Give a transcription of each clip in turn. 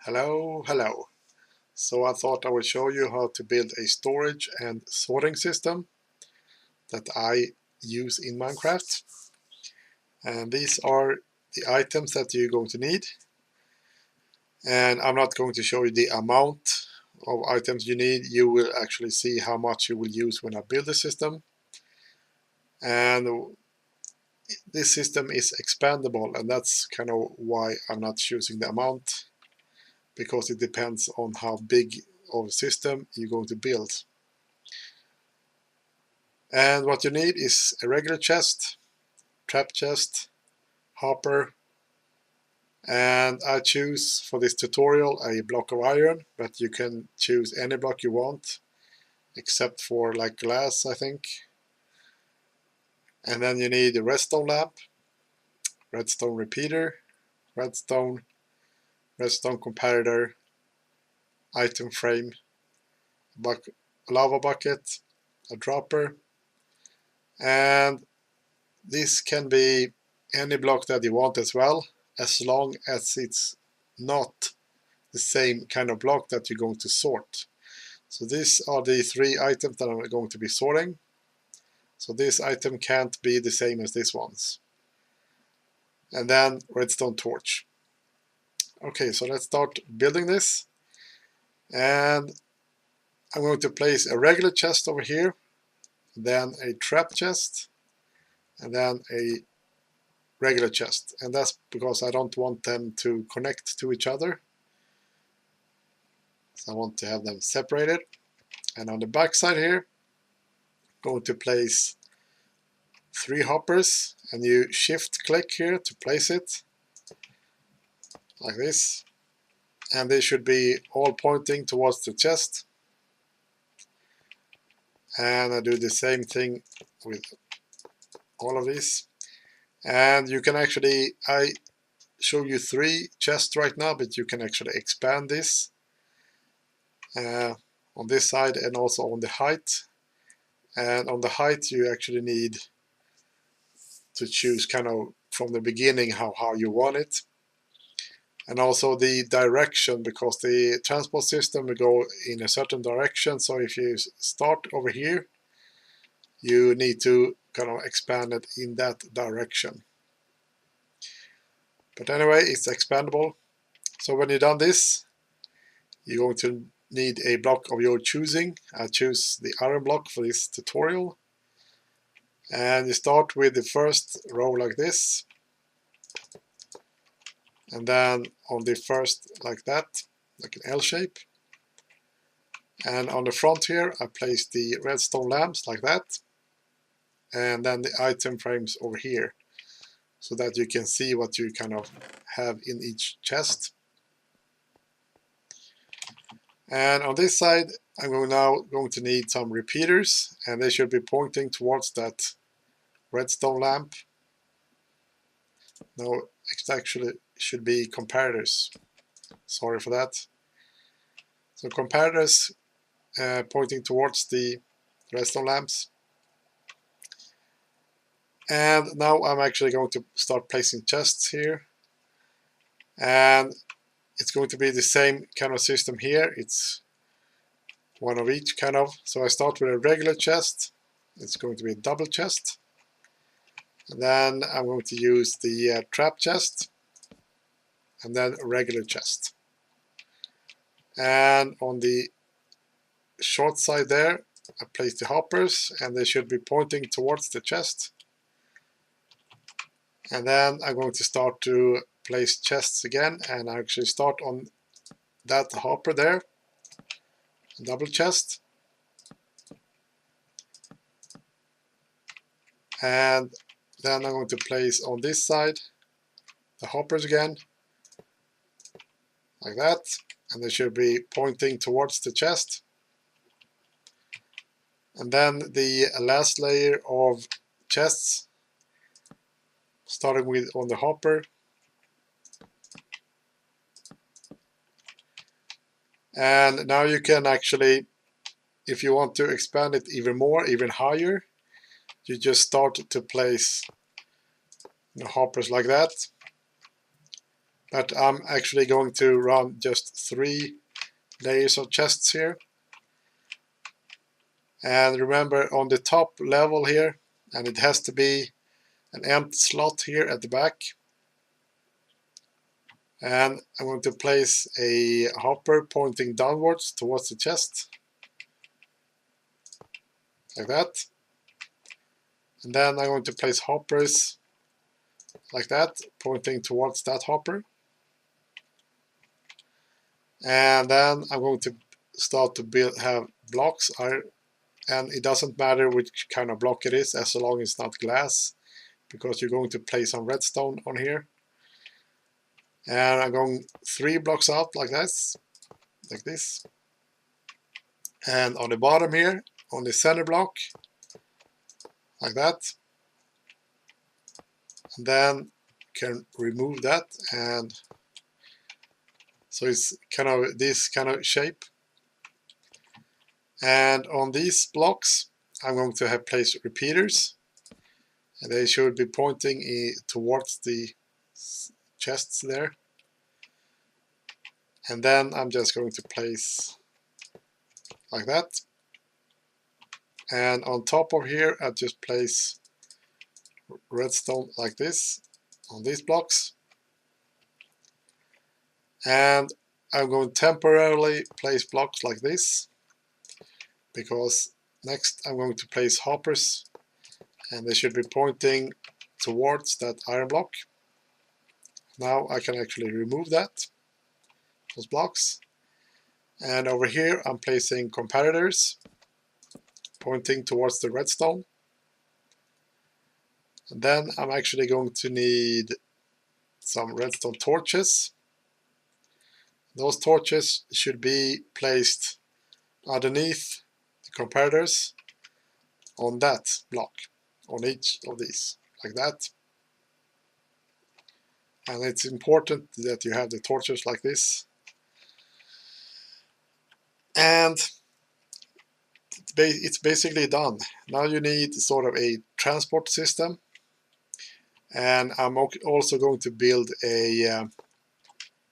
Hello. So I thought I would show you how to build a storage and sorting system that I use in Minecraft. And these are the items that you're going to need. And I'm not going to show you the amount of items you need. You will actually see how much you will use when I build the system. And this system is expandable, and that's kind of why I'm not choosing the amount, because it depends on how big of a system you're going to build. And what you need is a regular chest, trap chest, hopper, and I choose for this tutorial a block of iron, but you can choose any block you want except for like glass, I think. And then you need a redstone lamp, redstone repeater, redstone comparator, item frame, lava bucket, a dropper, and this can be any block that you want as well, as long as it's not the same kind of block that you're going to sort. So these are the three items that I'm going to be sorting. So this item can't be the same as this one's. And then redstone torch. Okay, so let's start building this. And I'm going to place a regular chest over here, then a trap chest, and then a regular chest. And that's because I don't want them to connect to each other. So I want to have them separated. And on the back side here, I'm going to place 3 hoppers, and you shift click here to place it like this, and they should be all pointing towards the chest. And I do the same thing with all of these. And you can actually, I show you 3 chests right now, but you can actually expand this on this side and also on the height. And on the height you actually need to choose kind of from the beginning how you want it, and also the direction, because the transport system will go in a certain direction. So if you start over here, you need to kind of expand it in that direction. But anyway, it's expandable. So when you've done this, you're going to need a block of your choosing. I choose the iron block for this tutorial. And you start with the first row like this, and then on the first like that, like an L shape. And on the front here I place the redstone lamps like that, and then the item frames over here, so that you can see what you kind of have in each chest. And on this side I'm now going to need some repeaters, and they should be pointing towards that redstone lamp. No, it actually should be comparators. Sorry for that. So comparators pointing towards the redstone lamps. And now I'm actually going to start placing chests here. And it's going to be the same kind of system here. It's one of each kind of. So I start with a regular chest. It's going to be a double chest. And then I'm going to use the trap chest. And then a regular chest. And on the short side there, I place the hoppers, and they should be pointing towards the chest. And then I'm going to start to place chests again, and I actually start on that hopper there, double chest. And then I'm going to place on this side the hoppers again, like that, and they should be pointing towards the chest. And then the last layer of chests, starting with on the hopper. And now you can actually, if you want to expand it even more, even higher, you just start to place the hoppers like that. but I'm actually going to run just 3 layers of chests here. And remember, on the top level here, and it has to be an empty slot here at the back, and I'm going to place a hopper pointing downwards towards the chest, like that. And then I'm going to place hoppers like that, pointing towards that hopper. And then I'm going to start to have blocks, and it doesn't matter which kind of block it is, as long as it's not glass, because you're going to place some redstone on here. And I'm going 3 blocks out like this, and on the bottom here, on the center block, like that. And then can remove that, and so it's kind of this kind of shape. And on these blocks I'm going to have placed repeaters, and they should be pointing towards the chests there. And then I'm just going to place like that, and on top of here I'll just place redstone like this on these blocks. And I'm going to temporarily place blocks like this, because next I'm going to place hoppers, and they should be pointing towards that iron block. Now I can actually remove those blocks. And over here I'm placing comparators pointing towards the redstone. And then I'm actually going to need some redstone torches. Those torches should be placed underneath the comparators on that block, on each of these, like that. And it's important that you have the torches like this. And it's basically done. Now you need sort of a transport system, and I'm also going to build a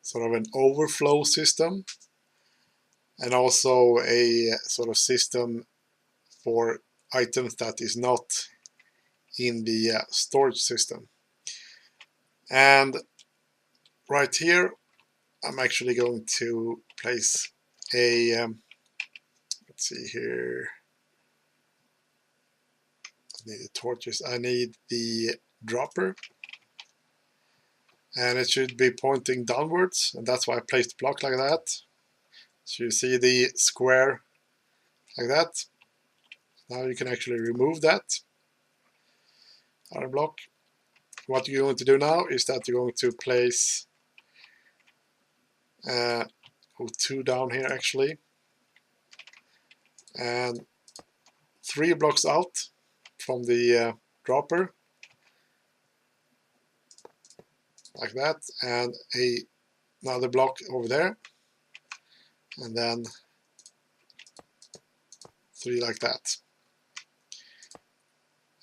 sort of an overflow system, and also a sort of system for items that is not in the storage system. And right here I'm actually going to place a let's see here, I need the torches, I need the dropper, and it should be pointing downwards, and that's why I placed the block like that. So you see the square like that. Now you can actually remove that iron block. What you're going to do now is that you're going to place 2 down here actually, and 3 blocks out from the dropper, like that, and another block over there, and then 3 like that.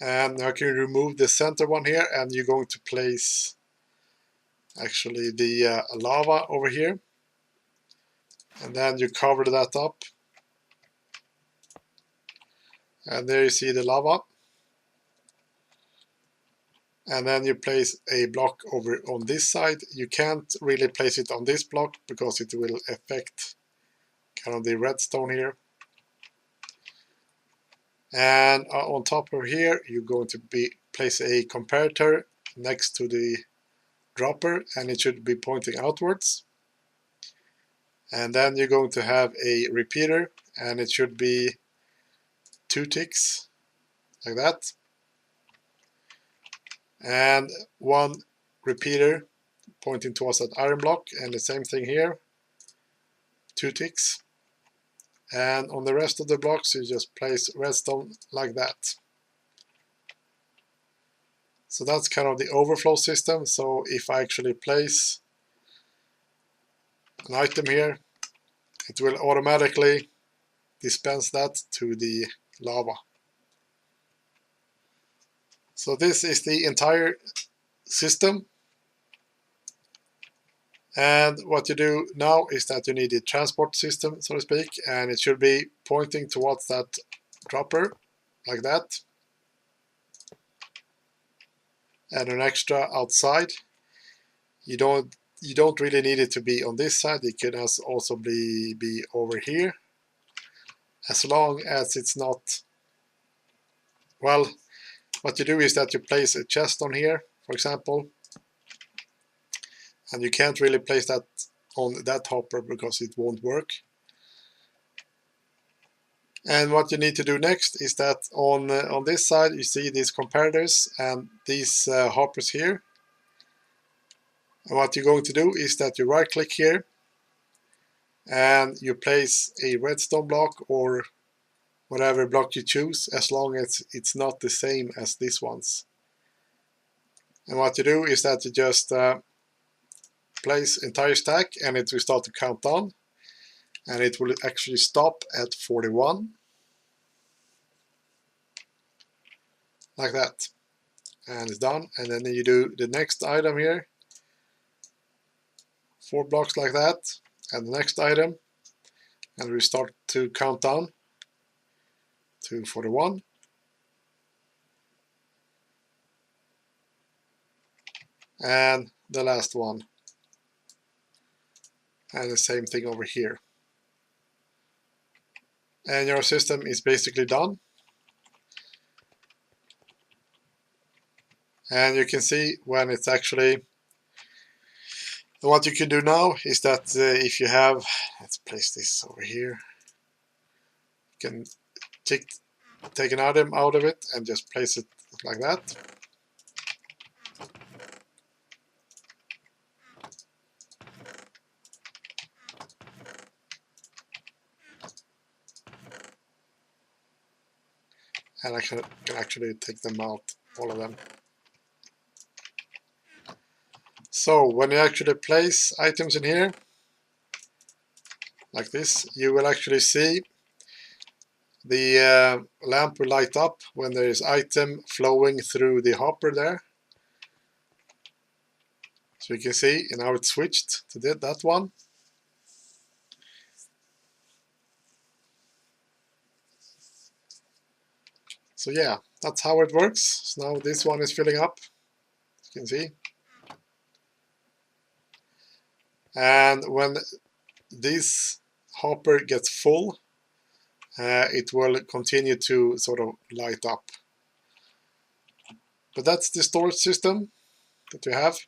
And now you can remove the center one here, and you're going to place actually the lava over here, and then you cover that up, and there you see the lava. And then you place a block over on this side. You can't really place it on this block because it will affect kind of the redstone here. And on top of here you're going to place a comparator next to the dropper, and it should be pointing outwards. And then you're going to have a repeater, and it should be 2 ticks like that, and 1 repeater pointing towards that iron block, and the same thing here, 2 ticks. And on the rest of the blocks you just place redstone like that. So that's kind of the overflow system. So if I actually place an item here, it will automatically dispense that to the lava. So this is the entire system. And what you do now is that you need a transport system, so to speak, and it should be pointing towards that dropper, like that. And an extra outside. You don't really need it to be on this side. It can also be over here, as long as it's not. Well, what you do is that you place a chest on here, for example, and you can't really place that on that hopper because it won't work. And what you need to do next is that on this side you see these comparators and these hoppers here. And what you're going to do is that you right click here and you place a redstone block or whatever block you choose, as long as it's not the same as this one's. And what you do is that you just place entire stack and it will start to count down, and it will actually stop at 41, like that, and it's done. And then you do the next item here, 4 blocks like that, and the next item, and we start to count down to 41. And the last one, and the same thing over here. And your system is basically done. And you can see when it's actually, what you can do now is that if you have, let's place this over here, you can take an item out of it and just place it like that. And I can actually take them out, all of them. So when you actually place items in here, like this, you will actually see the lamp will light up when there is item flowing through the hopper there. So you can see, and now it's switched to that one. So yeah, that's how it works. So now this one is filling up, you can see. And when this hopper gets full, it will continue to sort of light up. But that's the storage system that you have.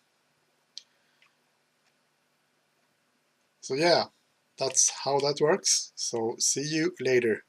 So yeah, that's how that works. So see you later.